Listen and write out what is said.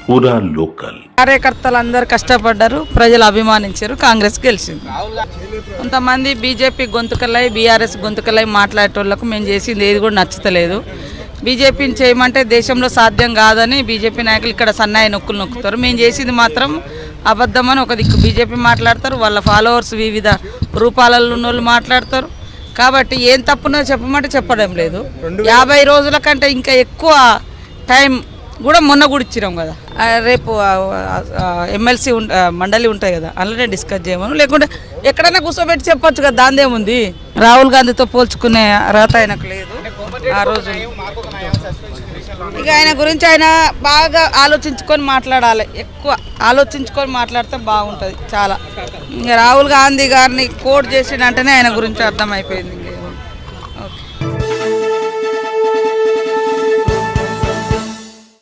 పూరా లోకల్ కార్యకర్తలందరూ కష్టపడ్డారు, ప్రజలు అభిమానించారు, కాంగ్రెస్ గెలిచింది. కొంతమంది బీజేపీ గొంతుకలై బీఆర్ఎస్ గొంతుకలై మాట్లాడేటోళ్లకు మేము చేసింది ఏది కూడా నచ్చుతలేదు. బీజేపీని చేయమంటే దేశంలో సాధ్యం కాదని బీజేపీ నాయకులు ఇక్కడ సన్నాయి నొక్కులు నొక్కుతారు. మేము చేసింది మాత్రం అబద్ధమని ఒక దిక్కు బీజేపీ మాట్లాడతారు, వాళ్ళ ఫాలోవర్స్ వివిధ రూపాలలో ఉన్న వాళ్ళు మాట్లాడతారు. కాబట్టి ఏం తప్పునో చెప్పమంటే చెప్పడం లేదు. 50 రోజుల కంటే ఇంకా ఎక్కువ టైం కూడా మొన్న కూడా ఇచ్చినాం కదా. రేపు ఎమ్మెల్సీ మండలి ఉంటాయి కదా, అందులోనే డిస్కస్ చేయమను, లేకుంటే ఎక్కడైనా కూర్చోబెట్టి చెప్పొచ్చు కదా, దాందేముంది. రాహుల్ గాంధీతో పోల్చుకునే అర్హత ఆయనకు లేదు. ఆ రోజు ఇక ఆయన గురించి ఆయన బాగా ఆలోచించుకొని మాట్లాడాలి, ఎక్కువ ఆలోచించుకొని మాట్లాడితే బాగుంటుంది చాలా. ఇంకా రాహుల్ గాంధీ గారిని కోట్ చేసినంటేనే ఆయన గురించి అర్థమైపోయింది.